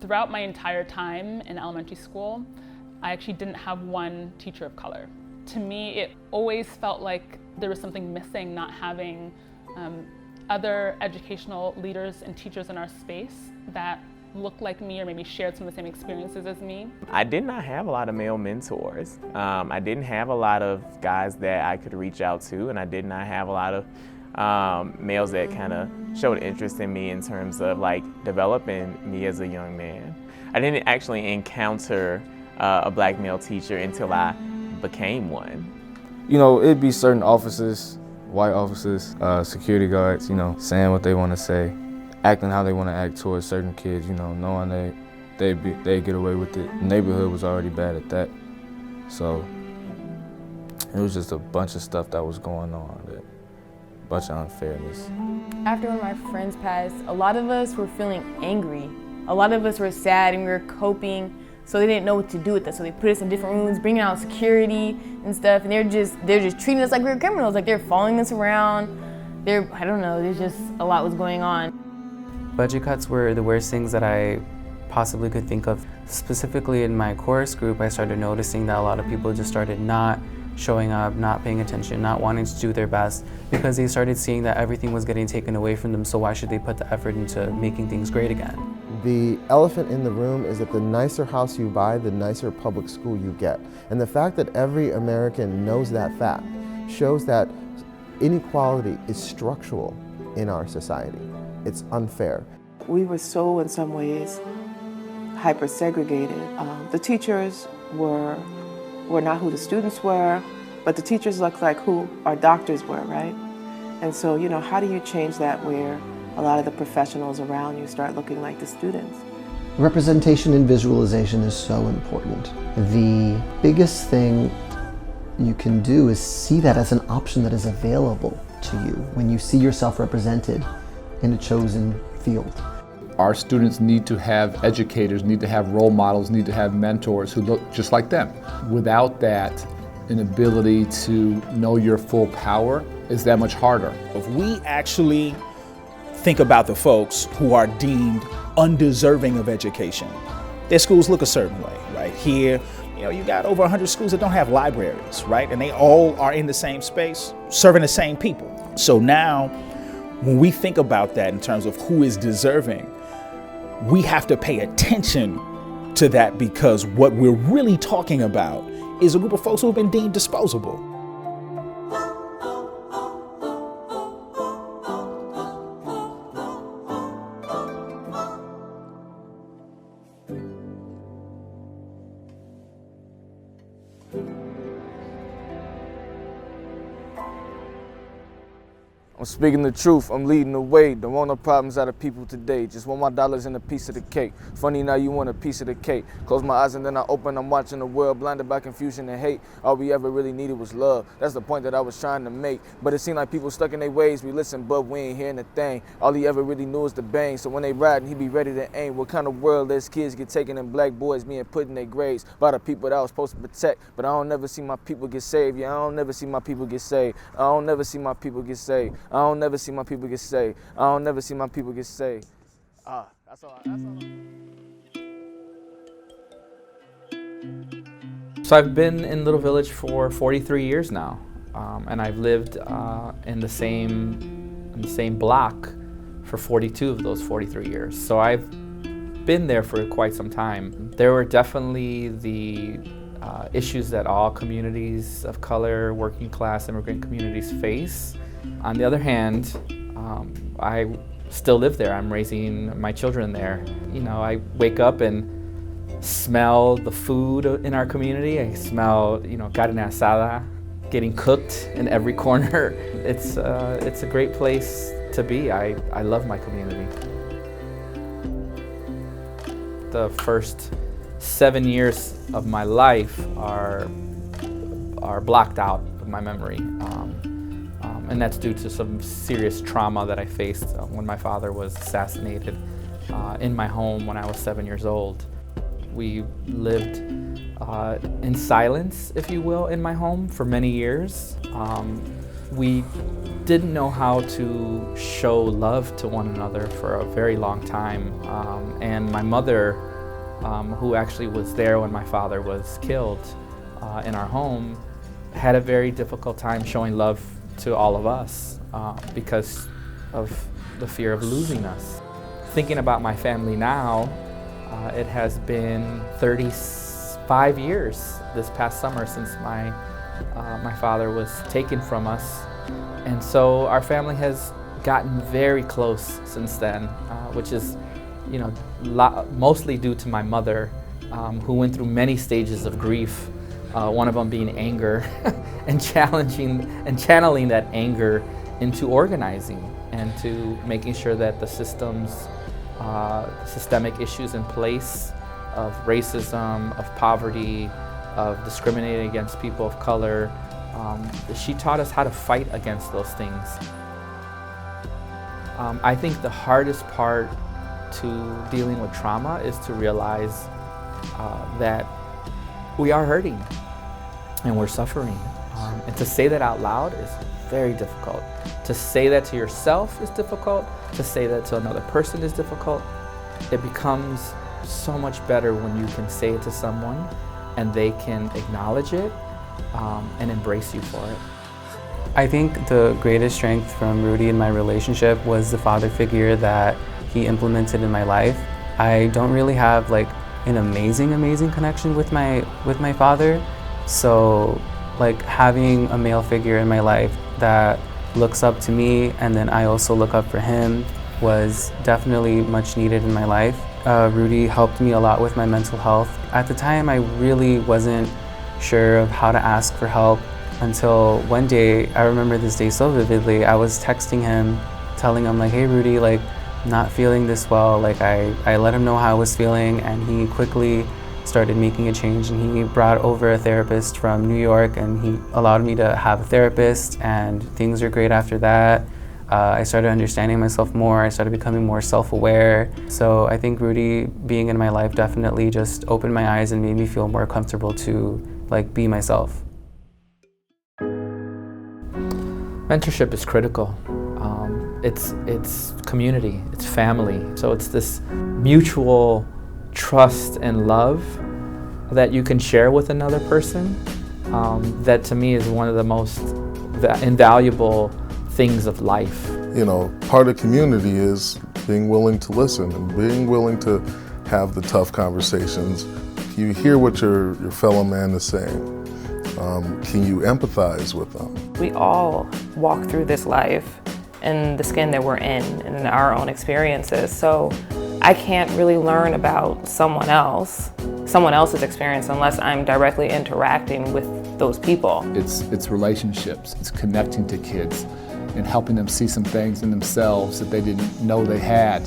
Throughout my entire time in elementary school, I actually didn't have one teacher of color. To me, it always felt like there was something missing, not having other educational leaders and teachers in our space that looked like me or maybe shared some of the same experiences as me. I did not have a lot of male mentors. I didn't have a lot of guys that I could reach out to, and I did not have a lot of males that kind of showed interest in me in terms of like developing me as a young man. I didn't actually encounter a black male teacher until I became one. You know, it'd be certain officers, white officers, security guards, you know, saying what they want to say, acting how they want to act towards certain kids, you know, knowing they get away with it. The neighborhood was already bad at that, so it was just a bunch of stuff that was going on, a bunch of unfairness. After one of my friends passed, a lot of us were feeling angry. A lot of us were sad and we were coping, so they didn't know what to do with us. So they put us in different rooms, bringing out security and stuff, and they're just treating us like we were criminals, like they're following us around. I don't know, there's just a lot was going on. Budget cuts were the worst things that I possibly could think of. Specifically in my chorus group, I started noticing that a lot of people just started not showing up, not paying attention, not wanting to do their best, because they started seeing that everything was getting taken away from them, so why should they put the effort into making things great again? The elephant in the room is that the nicer house you buy, the nicer public school you get. And the fact that every American knows that fact shows that inequality is structural in our society. It's unfair. We were so, in some ways, hyper-segregated. The teachers were not who the students were, but the teachers looked like who our doctors were, right? And so, you know, how do you change that where a lot of the professionals around you start looking like the students? Representation and visualization is so important. The biggest thing you can do is see that as an option that is available to you when you see yourself represented in a chosen field. Our students need to have educators, need to have role models, need to have mentors who look just like them. Without that, an ability to know your full power is that much harder. If we actually think about the folks who are deemed undeserving of education, their schools look a certain way, right? Here, you know, you got over 100 schools that don't have libraries, right? And they all are in the same space, serving the same people. So now, when we think about that in terms of who is deserving, we have to pay attention to that, because what we're really talking about is a group of folks who have been deemed disposable. I'm speaking the truth, I'm leading the way. Don't want no problems out of people today. Just want my dollars and a piece of the cake. Funny now you want a piece of the cake. Close my eyes and then I open, I'm watching the world blinded by confusion and hate. All we ever really needed was love. That's the point that I was trying to make. But it seemed like people stuck in their ways. We listen, but we ain't hearing a thing. All he ever really knew was the bang. So when they riding, he be ready to aim. What kind of world lets kids get taken and black boys being put in their graves by the people that I was supposed to protect? But I don't never see my people get saved. Yeah, I don't never see my people get saved. I don't never see my people get saved. I don't never see my people get saved. I don't never see my people get saved. That's all. So I've been in Little Village for 43 years now, and I've lived in the same block for 42 of those 43 years. So I've been there for quite some time. There were definitely the issues that all communities of color, working class, immigrant communities face. On the other hand, I still live there. I'm raising my children there. You know, I wake up and smell the food in our community. I smell, you know, carne asada getting cooked in every corner. It's a great place to be. I love my community. The first 7 years of my life are blocked out of my memory. And that's due to some serious trauma that I faced when my father was assassinated in my home when I was 7 years old. We lived in silence, if you will, in my home for many years. We didn't know how to show love to one another for a very long time. And my mother who actually was there when my father was killed in our home, had a very difficult time showing love to all of us because of the fear of losing us. Thinking about my family now, it has been 35 years this past summer since my father was taken from us. And so our family has gotten very close since then, which is, you know, mostly due to my mother, who went through many stages of grief. One of them being anger and channeling that anger into organizing and to making sure that the systemic issues in place of racism, of poverty, of discriminating against people of color, she taught us how to fight against those things. I think the hardest part to dealing with trauma is to realize that we are hurting and we're suffering. And to say that out loud is very difficult. To say that to yourself is difficult. To say that to another person is difficult. It becomes so much better when you can say it to someone and they can acknowledge it and embrace you for it. I think the greatest strength from Rudy in my relationship was the father figure that he implemented in my life. I don't really have like an amazing connection with my father, so like having a male figure in my life that looks up to me and then I also look up for him was definitely much needed in my life. Rudy helped me a lot with my mental health. At the time, I really wasn't sure of how to ask for help until one day, I remember this day so vividly, I was texting him, telling him like, hey Rudy, like not feeling this well. Like I let him know how I was feeling and he quickly started making a change and he brought over a therapist from New York and he allowed me to have a therapist and things were great after that. I started understanding myself more, I started becoming more self-aware. So I think Rudy being in my life definitely just opened my eyes and made me feel more comfortable to like be myself. Mentorship is critical. It's community, it's family. So it's this mutual trust and love that you can share with another person that to me is one of the most invaluable things of life. You know, part of community is being willing to listen and being willing to have the tough conversations. You hear what your fellow man is saying. Can you empathize with them? We all walk through this life in the skin that we're in and our own experiences. So I can't really learn about someone else's experience unless I'm directly interacting with those people. It's relationships, it's connecting to kids and helping them see some things in themselves that they didn't know they had.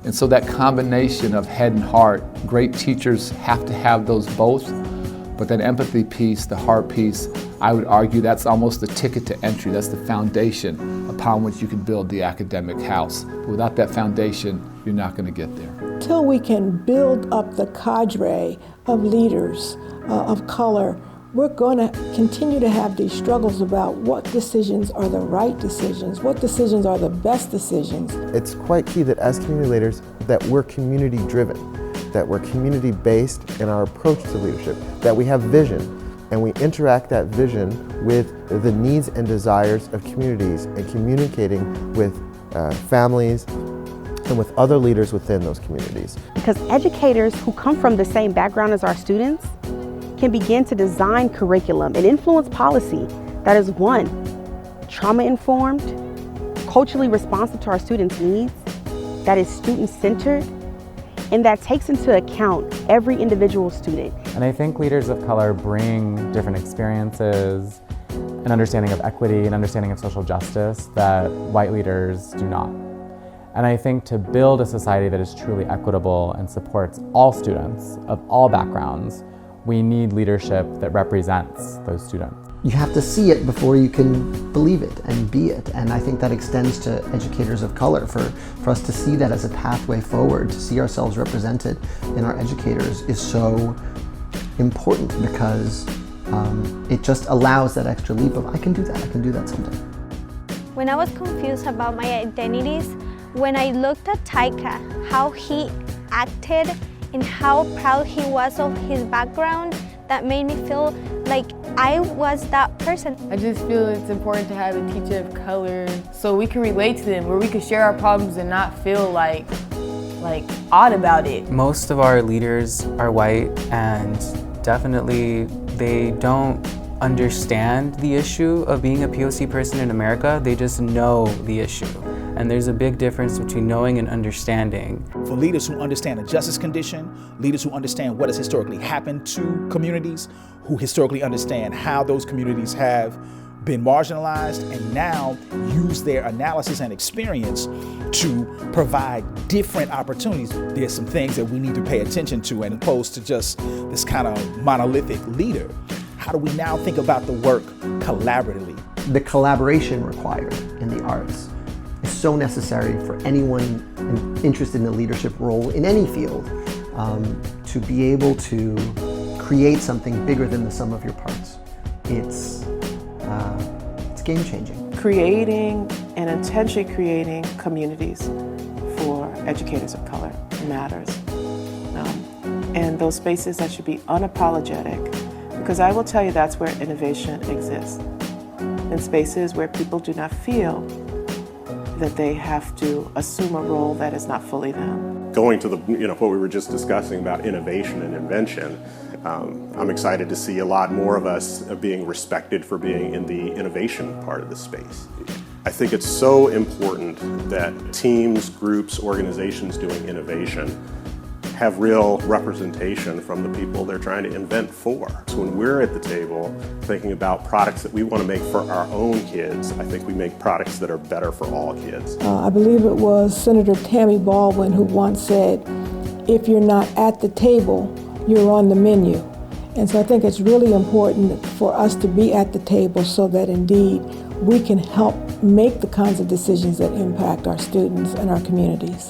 And so that combination of head and heart, great teachers have to have those both, but that empathy piece, the heart piece, I would argue that's almost the ticket to entry. That's the foundation upon which you can build the academic house. Without that foundation, you're not going to get there. Till we can build up the cadre of leaders of color, we're going to continue to have these struggles about what decisions are the right decisions, what decisions are the best decisions. It's quite key that as community leaders that we're community driven, that we're community based in our approach to leadership, that we have vision and we interact that vision with the needs and desires of communities and communicating with families and with other leaders within those communities. Because educators who come from the same background as our students can begin to design curriculum and influence policy that is one, trauma-informed, culturally responsive to our students' needs, that is student-centered, and that takes into account every individual student. And I think leaders of color bring different experiences, an understanding of equity, an understanding of social justice that white leaders do not. And I think to build a society that is truly equitable and supports all students of all backgrounds, we need leadership that represents those students. You have to see it before you can believe it and be it. And I think that extends to educators of color. For us to see that as a pathway forward, to see ourselves represented in our educators is so important because it just allows that extra leap of, I can do that someday. When I was confused about my identities, when I looked at Taika, how he acted and how proud he was of his background, that made me feel like I was that person. I just feel it's important to have a teacher of color so we can relate to them, where we can share our problems and not feel like odd about it. Most of our leaders are white, and definitely they don't understand the issue of being a POC person in America. They just know the issue. And there's a big difference between knowing and understanding. For leaders who understand the justice condition, leaders who understand what has historically happened to communities, who historically understand how those communities have been marginalized and now use their analysis and experience to provide different opportunities. There's some things that we need to pay attention to, as opposed to just this kind of monolithic leader. How do we now think about the work collaboratively? The collaboration required in the arts is so necessary for anyone interested in a leadership role in any field, to be able to create something bigger than the sum of your parts. It's game-changing. Creating and intentionally creating communities for educators of color matters. And those spaces that should be unapologetic, because I will tell you that's where innovation exists. In spaces where people do not feel that they have to assume a role that is not fully them. Going to the, what we were just discussing about innovation and invention, I'm excited to see a lot more of us being respected for being in the innovation part of the space. I think it's so important that teams, groups, organizations doing innovation have real representation from the people they're trying to invent for. So when we're at the table thinking about products that we want to make for our own kids, I think we make products that are better for all kids. I believe it was Senator Tammy Baldwin who once said, if you're not at the table, you're on the menu. And so I think it's really important for us to be at the table so that indeed we can help make the kinds of decisions that impact our students and our communities.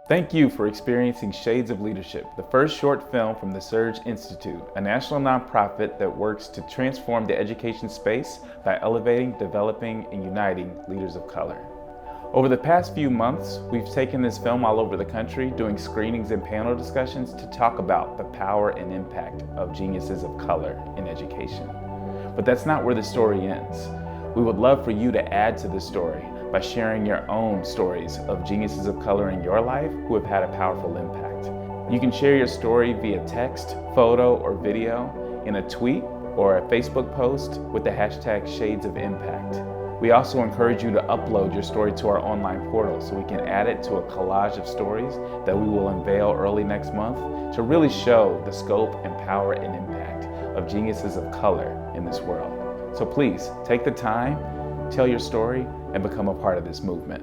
Thank you for experiencing Shades of Leadership, the first short film from the Surge Institute, a national nonprofit that works to transform the education space by elevating, developing, and uniting leaders of color. Over the past few months, we've taken this film all over the country, doing screenings and panel discussions to talk about the power and impact of geniuses of color in education. But that's not where the story ends. We would love for you to add to the story by sharing your own stories of geniuses of color in your life who have had a powerful impact. You can share your story via text, photo, or video in a tweet or a Facebook post with the hashtag Shades of Impact. We also encourage you to upload your story to our online portal so we can add it to a collage of stories that we will unveil early next month to really show the scope and power and impact of geniuses of color in this world. So please, take the time, tell your story, and become a part of this movement.